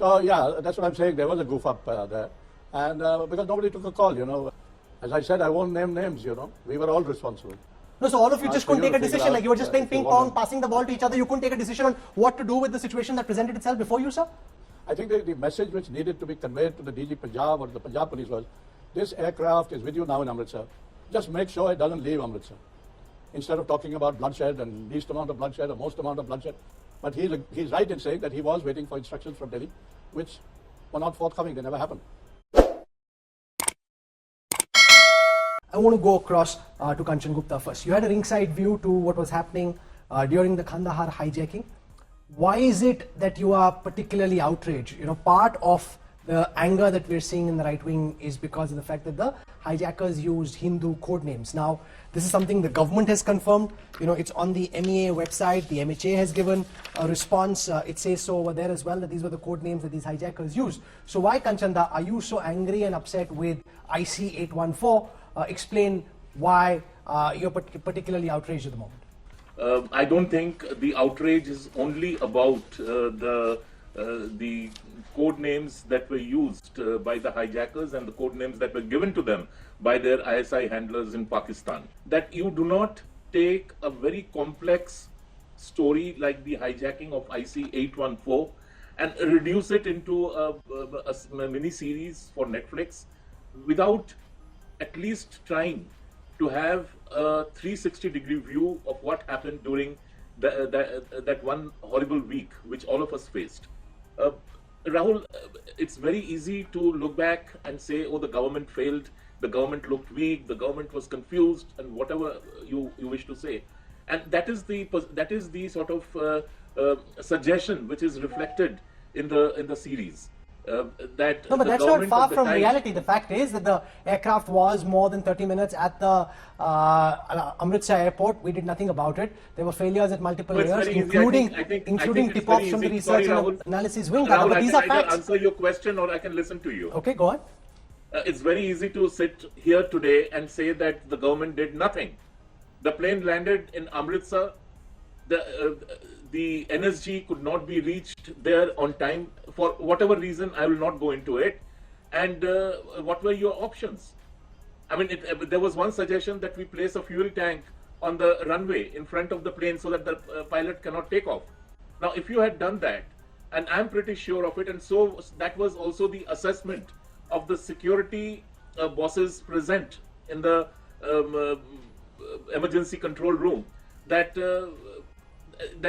So yeah, that's what I'm saying. There was a goof up there, and because nobody took a call, you know. As I said, I won't name names, you know. We were all responsible. No, so all of you just couldn't take a decision, like you were just playing ping pong, passing the ball to each other. You couldn't take a decision on what to do with the situation that presented itself before you, sir? I think the message which needed to be conveyed to the DG Punjab or the Punjab police was, this aircraft is with you now in Amritsar. Just make sure it doesn't leave Amritsar. Instead of talking about bloodshed and least amount of bloodshed or most amount of bloodshed. But he's right in saying that he was waiting for instructions from Delhi, which were not forthcoming. They never happened. I want to go across to Kanchan Gupta first. You had a ringside view to what was happening during the Kandhar hijacking. Why is it that you are particularly outraged? You know, part of the anger that we're seeing in the right wing is because of the fact that the hijackers used Hindu code names. Now, this is something the government has confirmed. You know, it's on the MEA website. The MHA has given a response. It says so over there as well, that these were the code names that these hijackers used. So why, Kanchanda, are you so angry and upset with IC814? Explain why you're particularly outraged at the moment. I don't think the outrage is only about the code names that were used by the hijackers and the code names that were given to them by their ISI handlers in Pakistan. That you do not take a very complex story like the hijacking of IC814 and reduce it into a mini series for Netflix without at least trying to have a 360-degree view of what happened during that one horrible week which all of us faced. Rahul, it's very easy to look back and say, oh, the government failed, the government looked weak, the government was confused, and whatever you wish to say. And that is the sort of suggestion which is reflected in the series. No, but that's not far from reality. The fact is that the aircraft was more than 30 minutes at the Amritsar airport. We did nothing about it. There were failures at multiple layers, including tip-offs from the research and analysis wing. But these are facts. I can answer your question or I can listen to you. Okay, go on. It's very easy to sit here today and say that the government did nothing. The plane landed in Amritsar. The NSG could not be reached there on time for whatever reason. I will not go into it. And what were your options? I mean, there was one suggestion that we place a fuel tank on the runway in front of the plane so that the pilot cannot take off. Now, if you had done that, and I'm pretty sure of it, and so that was also the assessment of the security bosses present in the emergency control room, that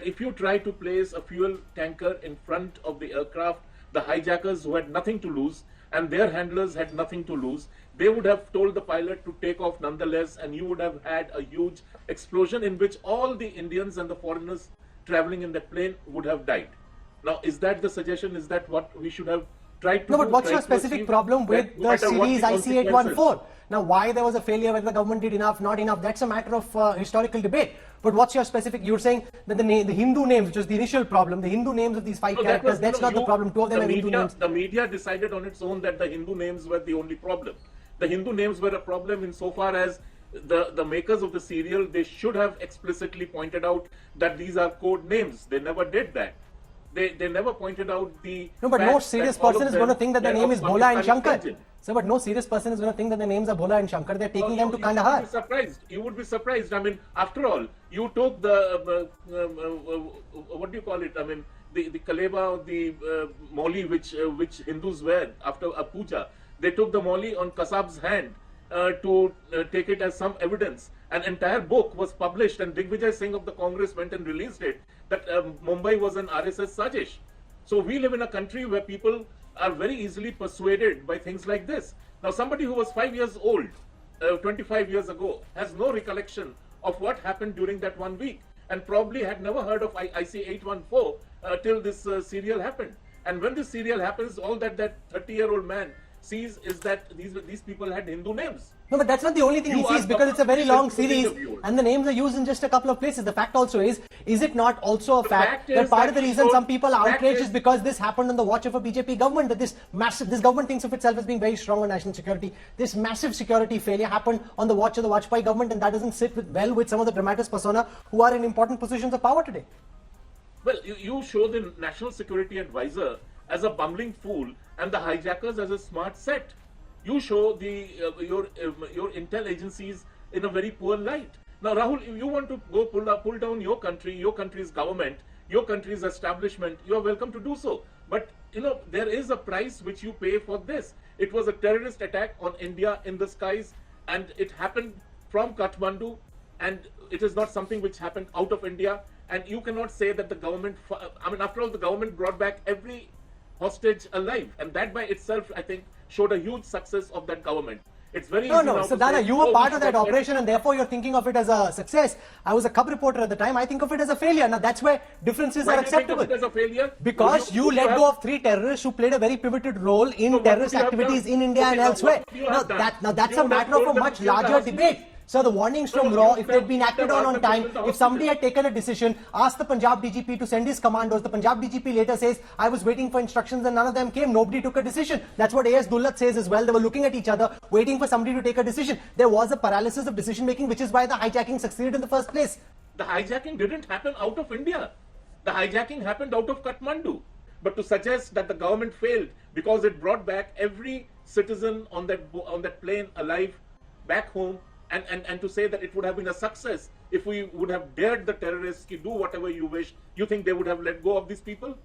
if you try to place a fuel tanker in front of the aircraft, the hijackers who had nothing to lose and their handlers had nothing to lose, they would have told the pilot to take off nonetheless, and you would have had a huge explosion in which all the Indians and the foreigners traveling in that plane would have died. Now, is that the suggestion? Is that what we should have tried to do? No, but what's your specific problem with the series IC814? Now, why there was a failure, whether the government did enough, not enough, that's a matter of historical debate. But what's your specific, you're saying that the Hindu names, which was the initial problem, the Hindu names of these five characters, that's not the problem. Two of them are Hindu names. The media decided on its own that the Hindu names were the only problem. The Hindu names were a problem insofar as the makers of the serial, they should have explicitly pointed out that these are code names. They never did that. They never pointed out the... No, but no serious person is going to think that the name is Bhola and Shankar. So, but no serious person is going to think that the names are Bhola and Shankar. They're taking them to Kandahar. You would be surprised. I mean, after all, you took the, what do you call it? I mean, the kaleba, the moli which Hindus wear after a puja. They took the moli on Kasab's hand to take it as some evidence. An entire book was published, and Digvijay Singh of the Congress went and released it, that Mumbai was an RSS sajish. So we live in a country where people are very easily persuaded by things like this. Now, somebody who was 5 years old, 25 years ago, has no recollection of what happened during that 1 week, and probably had never heard of IC814 till this serial happened. And when this serial happens, all that 30-year-old man sees is that these people had Hindu names. No, but that's not the only thing he sees, because it's a very long series and the names are used in just a couple of places. The fact also is it not also a fact that part of the reason some people are outraged is because this happened on the watch of a BJP government, that this government thinks of itself as being very strong on national security. This massive security failure happened on the watch of the Vajpayee government, and that doesn't sit well with some of the dramatis persona who are in important positions of power today. Well, you show the national security advisor as a bumbling fool and the hijackers as a smart set. You show the your intel agencies in a very poor light. Now, Rahul, if you want to go pull down your country's government, your country's establishment, you are welcome to do so. But there is a price which you pay for this. It was a terrorist attack on India in the skies, and it happened from Kathmandu, and it is not something which happened out of India. And you cannot say that the government, after all, the government brought back every hostage alive, and that by itself, I think, showed a huge success of that government. It's very easy now So to Dana, say, you were "Oh, part we of that should have operation and therefore you're thinking of it as a success. I was a cub reporter at the time. I think of it as a failure. Now that's where differences Why are do you think of acceptable. it as a failure? Because you let go of 3 terrorists who played a very pivotal role in what terrorist would you have activities done? in India Okay, and now elsewhere. what would you have done? Now that's You a would have matter of a told them much to kill the larger hostages. debate. So the warnings from No, RAW, you if they'd been have acted to on ask them to time, kill the if somebody hostages. had taken a decision, asked the Punjab DGP to send his commandos, the Punjab DGP later says, I was waiting for instructions and none of them came, nobody took a decision. That's what AS Dullat says as well. They were looking at each other, waiting for somebody to take a decision. There was a paralysis of decision making, which is why the hijacking succeeded in the first place. The hijacking didn't happen out of India. The hijacking happened out of Kathmandu. But to suggest that the government failed because it brought back every citizen on that plane alive back home, and to say that it would have been a success if we would have dared the terrorists to do whatever you wish, you think they would have let go of these people?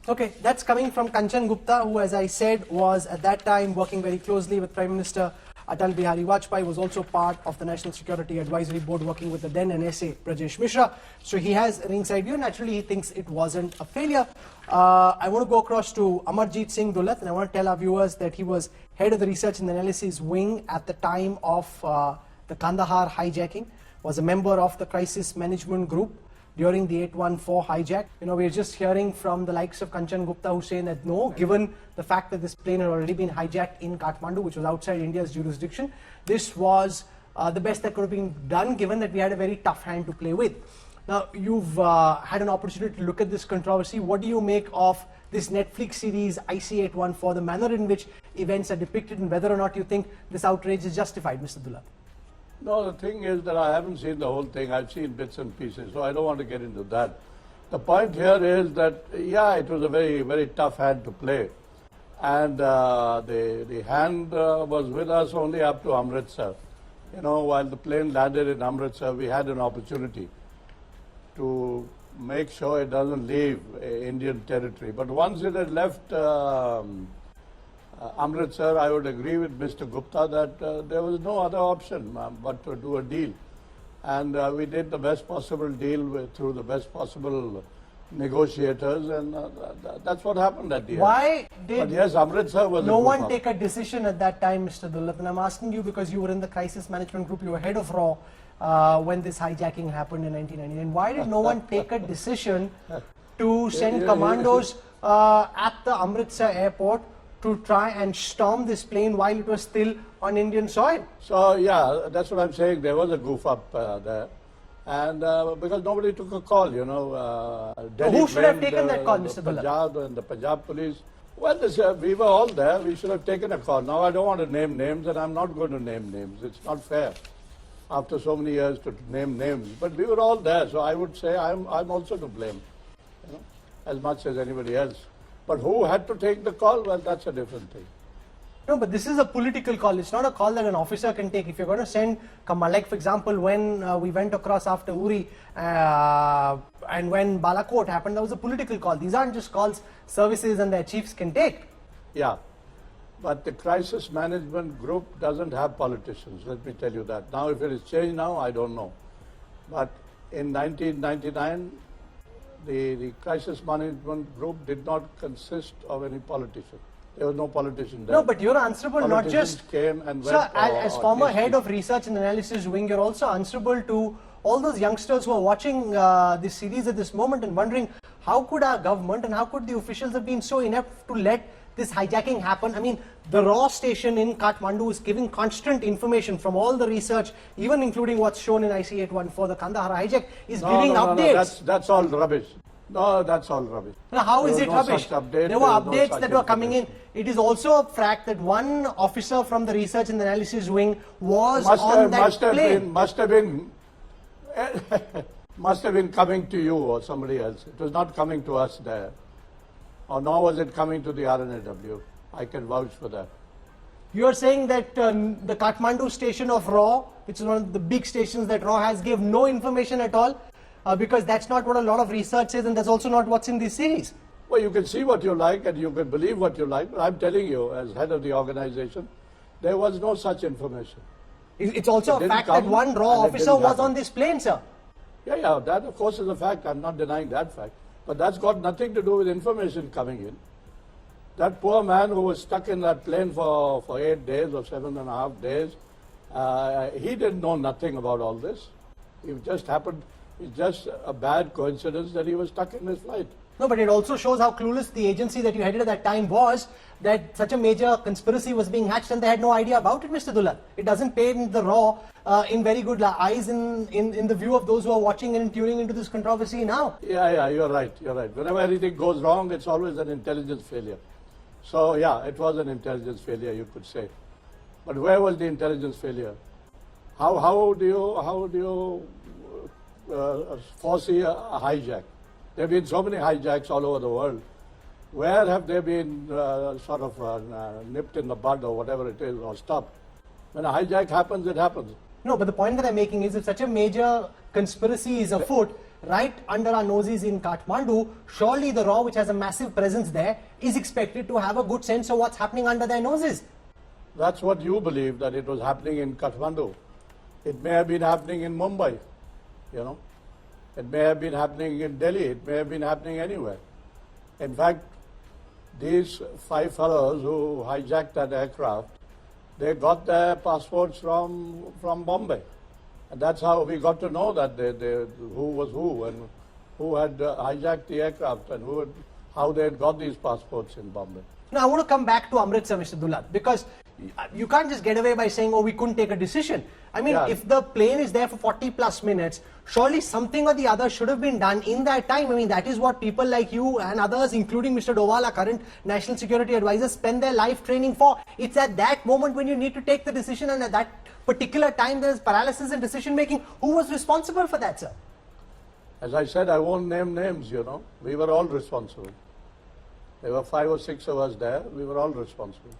Okay, that's coming from Kanchan Gupta, who, as I said, was at that time working very closely with Prime Minister Atal Bihari Vajpayee, was also part of the National Security Advisory Board working with the then NSA Brajesh Mishra. So he has a ringside view. Naturally, he thinks it wasn't a failure. I want to go across to Amarjeet Singh Dulat, and I want to tell our viewers that he was head of the Research and Analysis Wing at the time of the Kandahar hijacking, was a member of the Crisis Management Group during the 814 hijack. We're just hearing from the likes of Kanchan Gupta who say that no, given the fact that this plane had already been hijacked in Kathmandu, which was outside India's jurisdiction, this was the best that could have been done, given that we had a very tough hand to play with. Now, you've had an opportunity to look at this controversy. What do you make of this Netflix series IC814, the manner in which events are depicted, and whether or not you think this outrage is justified, Mr. Dullat? No, the thing is that I haven't seen the whole thing. I've seen bits and pieces, so I don't want to get into that. The point here is that, yeah, it was a very, very tough hand to play. And the hand was with us only up to Amritsar. While the plane landed in Amritsar, we had an opportunity to make sure it doesn't leave Indian territory. But once it had left Amritsar, I would agree with Mr. Gupta that there was no other option but to do a deal. And we did the best possible deal through the best possible negotiators, and that's what happened at the end. Why did But yes, Amritsar was no a one goof-up. take a decision at that time, Mr. Dullat? And I'm asking you because you were in the Crisis Management Group, you were head of RAW when this hijacking happened in 1999. Why did no one take a decision to send commandos at the Amritsar airport to try and storm this plane while it was still on Indian soil? So yeah, that's what I'm saying. There was a goof up there, and because nobody took a call, Delhi who should have blamed, taken that call, the Mr. Dullat? Punjab and the Punjab police. Well, we were all there. We should have taken a call. Now I don't want to name names, and I'm not going to name names. It's not fair after so many years to name names. But we were all there, so I would say I'm also to blame, as much as anybody else. But who had to take the call? Well, that's a different thing. No, but this is a political call. It's not a call that an officer can take. If you're going to send command, like for example, when we went across after Uri and when Balakot happened, that was a political call. These aren't just calls services and their chiefs can take. Yeah, but the crisis management group doesn't have politicians. Let me tell you that. Now, if it is changed now, I don't know. But in 1999, the crisis management group did not consist of any politician. There was no politician there. No, but you're answerable not Politicians just... came and went. Sir, as former or head of Research and Analysis Wing, you're also answerable to all those youngsters who are watching this series at this moment and wondering how could our government and how could the officials have been so inept to let this hijacking happen? I mean, the RAW station in Kathmandu is giving constant information from all the research, even including what's shown in IC814, the Kandahar hijack, is giving updates. No, that's all rubbish. No, that's all rubbish. Now, how is There it was no rubbish? such update, There were there was no updates such that were coming in. information. It is also a fact that one officer from the Research and Analysis Wing was on that plane. Must have been coming to you or somebody else. It was not coming to us there. or nor was it coming to the RNAW. I can vouch for that. You are saying that the Kathmandu station of RAW, which is one of the big stations that RAW has, gave no information at all, because that's not what a lot of research says, and that's also not what's in this series. Well, you can see what you like and you can believe what you like, but I'm telling you, as head of the organization, there was no such information. It's also It a didn't fact that come one RAW and it officer didn't was happen. on this plane, sir. Yeah, that of course is a fact. I'm not denying that fact. But that's got nothing to do with information coming in. That poor man who was stuck in that plane for 8 days or 7.5 days, he didn't know nothing about all this. It just happened, it's just a bad coincidence that he was stuck in this flight. No, but it also shows how clueless the agency that you headed at that time was, that such a major conspiracy was being hatched and they had no idea about it, Mr. Dulal. It doesn't paint the RAW in very good eyes in the view of those who are watching and tuning into this controversy now. Yeah, you're right. Whenever anything goes wrong, it's always an intelligence failure. So yeah, it was an intelligence failure, you could say. But where was the intelligence failure? How do you foresee a hijack? There have been so many hijacks all over the world. Where have they been nipped in the bud or whatever it is, or stopped? When a hijack happens, it happens. No, but the point that I'm making is if such a major conspiracy is afoot right under our noses in Kathmandu, surely the RAW, which has a massive presence there, is expected to have a good sense of what's happening under their noses. That's what you believe, that it was happening in Kathmandu. It may have been happening in Mumbai, you know. It may have been happening in Delhi. It may have been happening anywhere. In fact, these 5 fellows who hijacked that aircraft, they got their passports from Bombay. And that's how we got to know that who was who and who had hijacked the aircraft and how they had got these passports in Bombay. Now, I want to come back to Amritsar, Mr. Dulal, because you can't just get away by saying, oh, we couldn't take a decision. I mean, if the plane is there for 40 plus minutes, surely something or the other should have been done in that time. I mean, that is what people like you and others, including Mr. Doval, our current national security advisor, spend their life training for. It's at that moment when you need to take the decision, and at that particular time there is paralysis in decision making. Who was responsible for that, sir? As I said, I won't name names, you know. We were all responsible. There were 5 or 6 of us there. We were all responsible.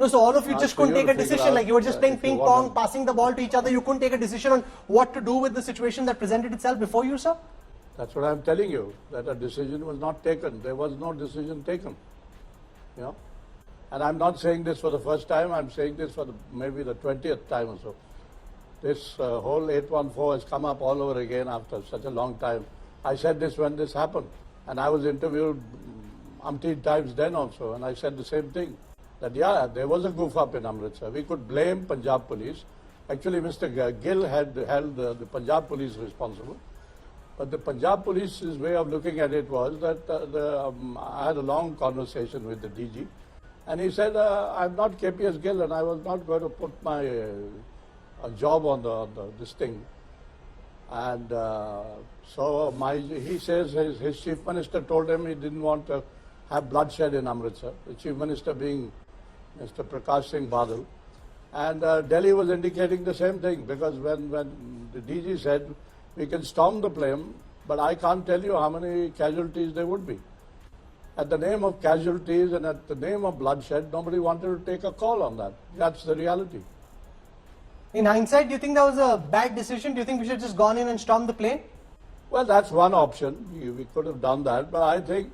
No, so all of you just couldn't take a decision, like you were just playing ping pong, to. passing the ball to each other. You couldn't take a decision on what to do with the situation that presented itself before you, sir? That's what I'm telling you, that a decision was not taken. There was no decision taken. You know? And I'm not saying this for the first time. I'm saying this for maybe the 20th time or so. This whole 814 has come up all over again after such a long time. I said this when this happened. And I was interviewed umpteen times then also. And I said the same thing. That yeah, there was a goof up in Amritsar. We could blame Punjab police. Actually, Mr. Gill had held the Punjab police responsible. But the Punjab police's way of looking at it was that I had a long conversation with the DG. And he said, I'm not KPS Gill and I was not going to put my job on this thing. And so he says his chief minister told him he didn't want to have bloodshed in Amritsar. The chief minister being Mr. Prakash Singh Badal. And Delhi was indicating the same thing, because when the DG said, we can storm the plane, but I can't tell you how many casualties there would be. At the name of casualties and at the name of bloodshed, nobody wanted to take a call on that. That's the reality. In hindsight, do you think that was a bad decision? Do you think we should have just gone in and stormed the plane? Well, that's one option. We could have done that. But I think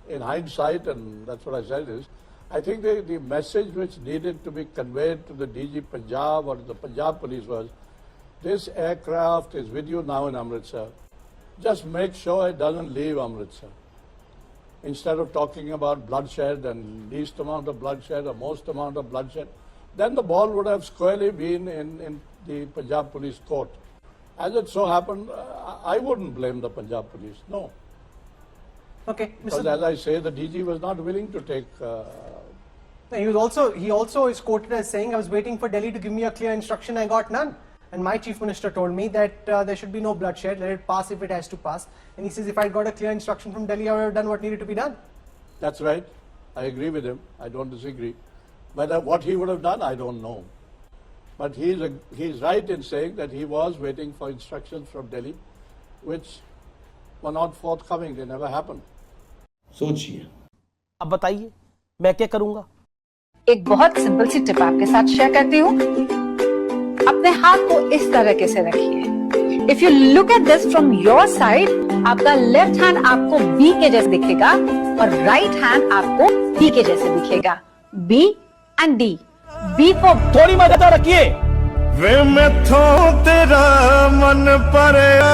in hindsight, and that's what I said is, I think the message which needed to be conveyed to the DG Punjab or the Punjab police was, this aircraft is with you now in Amritsar. Just make sure it doesn't leave Amritsar. Instead of talking about bloodshed and least amount of bloodshed or most amount of bloodshed, then the ball would have squarely been in the Punjab police court. As it so happened, I wouldn't blame the Punjab police, no. Okay, Because as I say, the DG was not willing to take... He also is quoted as saying, I was waiting for Delhi to give me a clear instruction, I got none. And my chief minister told me that there should be no bloodshed, let it pass if it has to pass. And he says, if I got a clear instruction from Delhi, I would have done what needed to be done. That's right. I agree with him. I don't disagree. But what he would have done, I don't know. But he's right in saying that he was waiting for instructions from Delhi, which were not forthcoming. They never happened. सोचिए। अब बताइए मैं क्या करूंगा? एक बहुत simple सी tip आपके साथ शेयर करती हूँ। अपने हाथ को इस तरीके से रखिए। If you look at this from your side, आपका लेफ्ट हैंड आपको बी के जैसे दिखेगा और राइट हैंड आपको डी के जैसे दिखेगा। B and D. B for थोड़ी मदद रखिए। वे मैथों तेरा मन परया